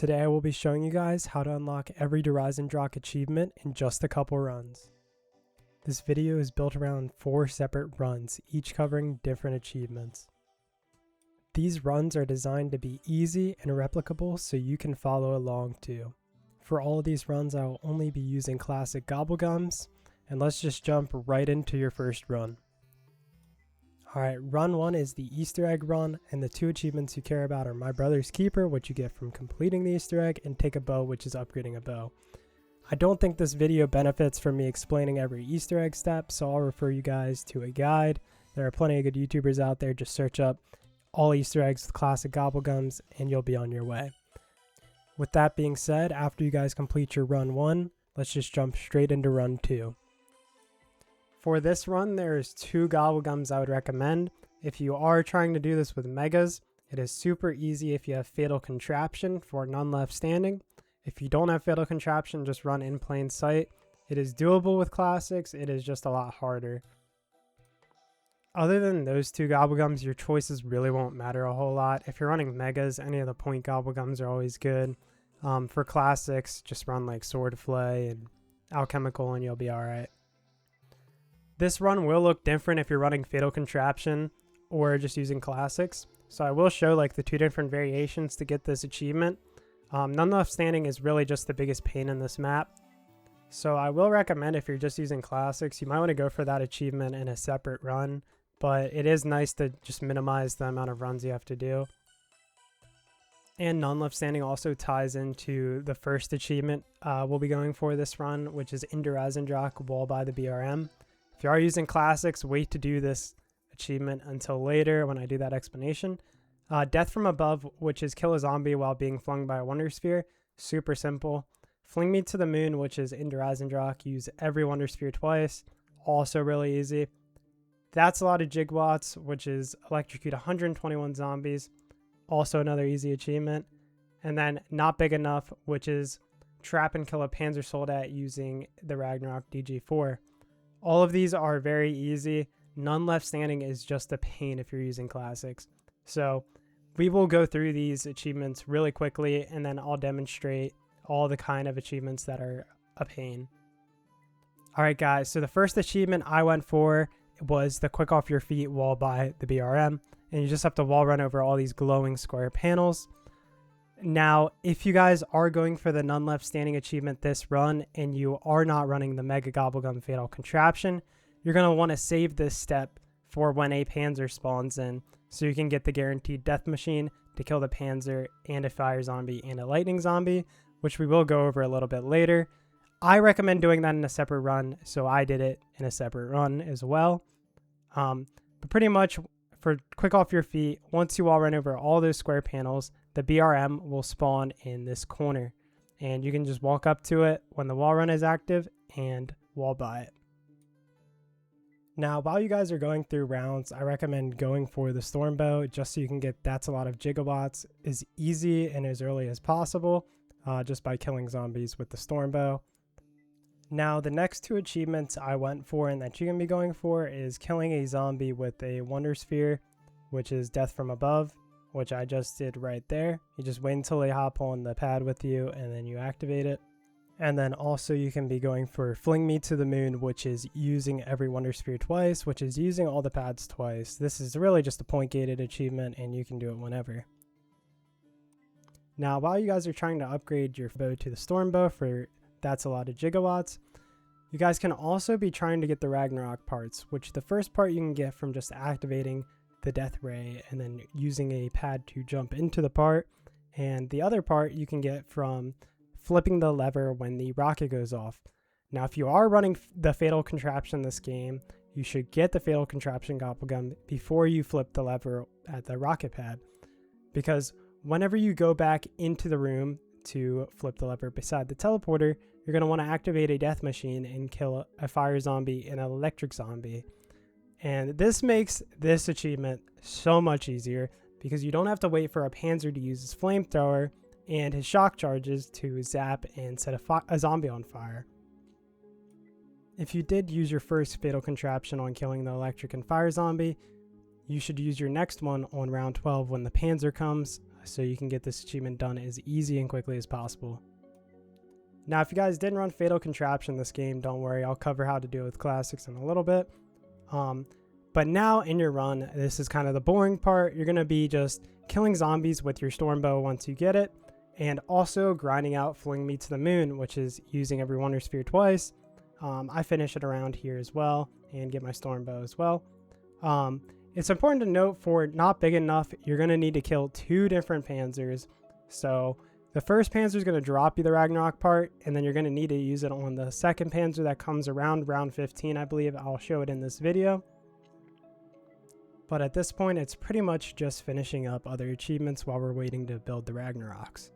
Today I will be showing you guys how to unlock every Der Eisendrache achievement in just a couple runs. This video is built around 4 separate runs, each covering different achievements. These runs are designed to be easy and replicable so you can follow along too. For all of these runs I will only be using classic gobblegums, and let's just jump right into your first run. Alright, run 1 is the Easter egg run, and the 2 achievements you care about are My Brother's Keeper, which you get from completing the Easter egg, and Take a Bow, which is upgrading a bow. I don't think this video benefits from me explaining every Easter egg step, so I'll refer you guys to a guide. There are plenty of good YouTubers out there, just search up all Easter eggs with classic gobblegums and you'll be on your way. With that being said, after you guys complete your run 1, let's just jump straight into run 2. For this run, there's 2 gobblegums I would recommend. If you are trying to do this with megas, it is super easy if you have Fatal Contraption for none left standing. If you don't have Fatal Contraption, just run In Plain Sight. It is doable with classics, it is just a lot harder. Other than those 2 gobblegums, your choices really won't matter a whole lot. If you're running megas, any of the point gobblegums are always good. For classics, just run like Sword Flay and Alchemical and you'll be alright. This run will look different if you're running Fatal Contraption or just using classics. So I will show like the 2 different variations to get this achievement. None left standing is really just the biggest pain in this map. So I will recommend if you're just using classics, you might want to go for that achievement in a separate run. But it is nice to just minimize the amount of runs you have to do. And none left standing also ties into the first achievement we'll be going for this run, which is Der Eisendrache Wall by the BRM. If you are using classics, wait to do this achievement until later when I do that explanation. Death from Above, which is kill a zombie while being flung by a Wundersphere. Super simple. Fling Me to the Moon, which is Der Eisendrache. Use every Wundersphere twice. Also really easy. That's a lot of Jigawatts, which is electrocute 121 zombies. Also another easy achievement. And then Not Big Enough, which is trap and kill a Panzer soldat using the Ragnarok DG4. All of these are very easy. None left standing is just a pain if you're using classics. So we will go through these achievements really quickly and then I'll demonstrate all the kind of achievements that are a pain. Alright guys, so the first achievement I went for was the Quick Off Your Feet wall by the BRM. And you just have to wall run over all these glowing square panels. Now, if you guys are going for the none left standing achievement this run and you are not running the Mega Gobblegum Fatal Contraption, you're going to want to save this step for when a Panzer spawns in so you can get the guaranteed death machine to kill the Panzer and a fire zombie and a lightning zombie, which we will go over a little bit later. I recommend doing that in a separate run, so I did it in a separate run as well. But pretty much for Quick Off Your Feet, once you all run over all those square panels, the BRM will spawn in this corner. And you can just walk up to it when the wall run is active and wall by it. Now, while you guys are going through rounds, I recommend going for the Stormbow just so you can get That's a Lot of Jigawatts as easy and as early as possible just by killing zombies with the Stormbow. Now, the next 2 achievements I went for and that you can be going for is killing a zombie with a Wundersphere, which is Death from Above, which I just did right there. You just wait until they hop on the pad with you and then you activate it. And then also you can be going for Fling Me to the Moon, which is using every Wundersphere twice, which is using all the pads twice. This is really just a point gated achievement and you can do it whenever. Now, while you guys are trying to upgrade your bow to the Stormbow for That's a Lot of Jigawatts, you guys can also be trying to get the Ragnarok parts, which the first part you can get from just activating the Death Ray and then using a pad to jump into the part, and the other part you can get from flipping the lever when the rocket goes off. Now, if you are running the Fatal Contraption this game, you should get the Fatal Contraption Gobblegum before you flip the lever at the rocket pad, because whenever you go back into the room to flip the lever beside the teleporter, you're going to want to activate a death machine and kill a fire zombie and an electric zombie. And this makes this achievement so much easier because you don't have to wait for a Panzer to use his flamethrower and his shock charges to zap and set a zombie on fire. If you did use your first Fatal Contraption on killing the electric and fire zombie, you should use your next one on round 12 when the Panzer comes. so you can get this achievement done as easy and quickly as possible. Now, if you guys didn't run Fatal Contraption this game, don't worry, I'll cover how to do it with classics in a little bit. But now in your run, this is kind of the boring part. You're going to be just killing zombies with your Stormbow once you get it, and also grinding out Fling Me to the Moon, which is using every Wundersphere twice. I finish it around here as well and get my Stormbow as well. It's important to note, for not big enough, you're going to need to kill 2 different Panzers. So the first Panzer is going to drop you the Ragnarok part, and then you're going to need to use it on the second Panzer that comes around round 15, I believe. I'll show it in this video. But at this point, it's pretty much just finishing up other achievements while we're waiting to build the Ragnaroks.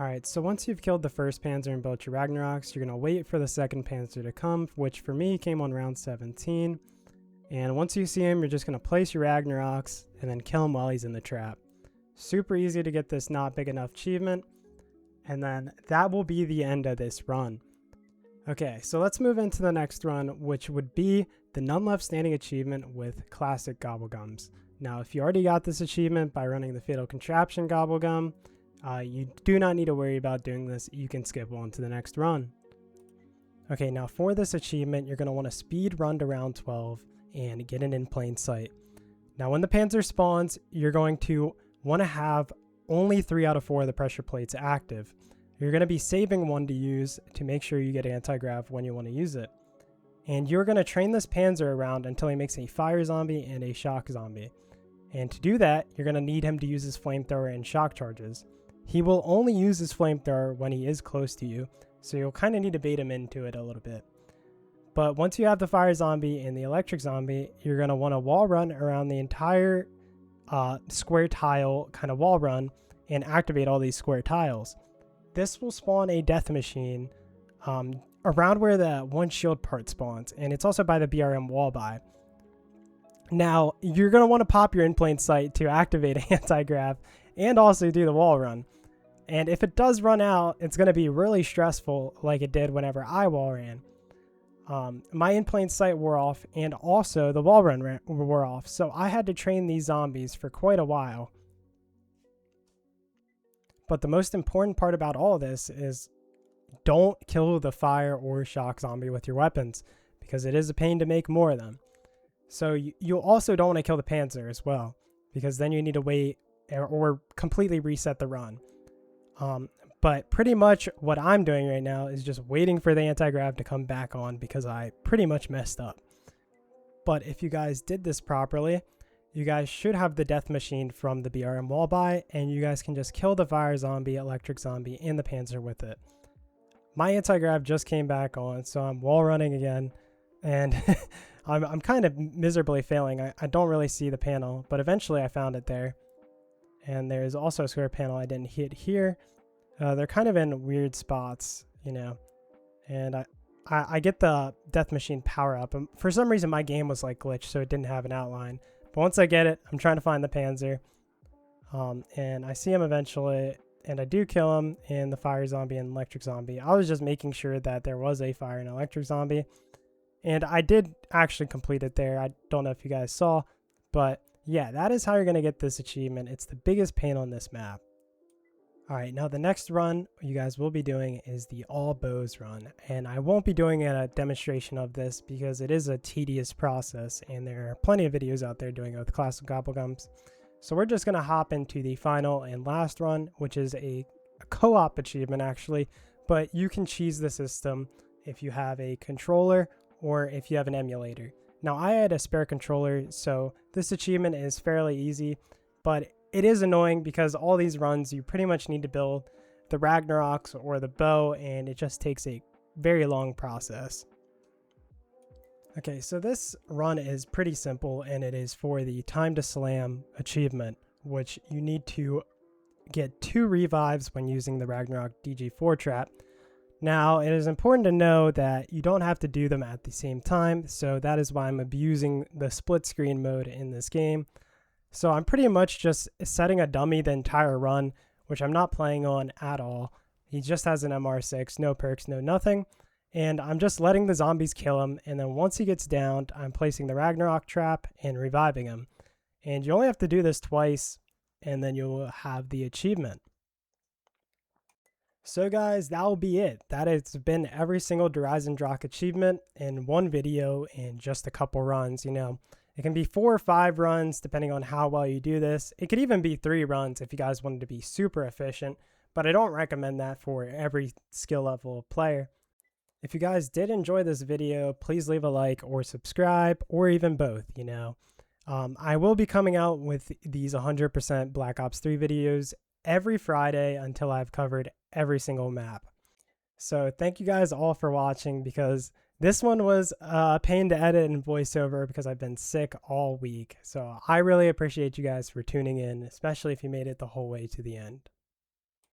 Alright, so once you've killed the first Panzer and built your Ragnaroks, you're going to wait for the second Panzer to come, which for me came on round 17. And once you see him, you're just going to place your Ragnaroks and then kill him while he's in the trap. Super easy to get this not big enough achievement. And then that will be the end of this run. Okay, so let's move into the next run, which would be the None Left Standing achievement with Classic Gobblegums. Now, if you already got this achievement by running the Fatal Contraption Gobblegum, you do not need to worry about doing this. You can skip on to the next run. Okay, now for this achievement, you're going to want to speed run to round 12 and get it in plain sight. Now, when the Panzer spawns, you're going to want to have only 3 out of 4 of the pressure plates active. You're going to be saving one to use to make sure you get anti-grav when you want to use it. And you're going to train this Panzer around until he makes a fire zombie and a shock zombie. And to do that, you're going to need him to use his flamethrower and shock charges. He will only use his flamethrower when he is close to you, so you'll kind of need to bait him into it a little bit. But once you have the fire zombie and the electric zombie, you're going to want to wall run around the entire square tile kind of wall run and activate all these square tiles. This will spawn a death machine around where the one shield part spawns, and it's also by the BRM wall by. Now, you're going to want to pop your in plain sight to activate anti-grav and also do the wall run. And if it does run out, it's going to be really stressful like it did whenever I wall ran. My in plain sight wore off, and also the wall run wore off, so I had to train these zombies for quite a while. But the most important part about all this is don't kill the fire or shock zombie with your weapons, because it is a pain to make more of them. So you also don't want to kill the Panzer as well, because then you need to wait or completely reset the run. But pretty much what I'm doing right now is just waiting for the anti-grav to come back on, because I pretty much messed up. But if you guys did this properly, you guys should have the death machine from the BRM wall by, and you guys can just kill the fire zombie, electric zombie, and the Panzer with it. My anti-grav just came back on, so I'm wall running again, and I'm kind of miserably failing. I don't really see the panel, but eventually I found it there. And there's also a square panel I didn't hit here. They're kind of in weird spots, you know. And I get the death machine power up. For some reason, my game was like glitched, so it didn't have an outline. But once I get it, I'm trying to find the Panzer. And I see him eventually, and I do kill him in the fire zombie and electric zombie. I was just making sure that there was a fire and electric zombie. And I did actually complete it there. I don't know if you guys saw, but yeah, that is how you're going to get this achievement. It's the biggest pain on this map. Alright, now the next run you guys will be doing is the all bows run. And I won't be doing a demonstration of this because it is a tedious process, and there are plenty of videos out there doing it with classic Gobblegums. So we're just going to hop into the final and last run, which is a co-op achievement actually, but you can cheese the system if you have a controller or if you have an emulator. Now I had a spare controller, so this achievement is fairly easy, but it is annoying because all these runs you pretty much need to build the Ragnaroks or the bow, and it just takes a very long process. Okay, so this run is pretty simple, and it is for the time to slam achievement, which you need to get 2 revives when using the Ragnarok DG4 trap. Now, it is important to know that you don't have to do them at the same time, so that is why I'm abusing the split screen mode in this game. So I'm pretty much just setting a dummy the entire run, which I'm not playing on at all. He just has an MR6, no perks, no nothing. And I'm just letting the zombies kill him, and then once he gets downed, I'm placing the Ragnarok trap and reviving him. And you only have to do this twice, and then you'll have the achievement. So guys, that will be it. That has been every single Der Eisendrache achievement in one video in just a couple runs. You know, it can be 4 or 5 runs depending on how well you do this. It could even be 3 runs if you guys wanted to be super efficient, but I don't recommend that for every skill level of player. If you guys did enjoy this video, please leave a like or subscribe, or even both, you know. I will be coming out with these 100% Black Ops 3 videos every Friday until I've covered every single map. So thank you guys all for watching, because this one was a pain to edit and voiceover because I've been sick all week. So I really appreciate you guys for tuning in, especially if you made it the whole way to the end.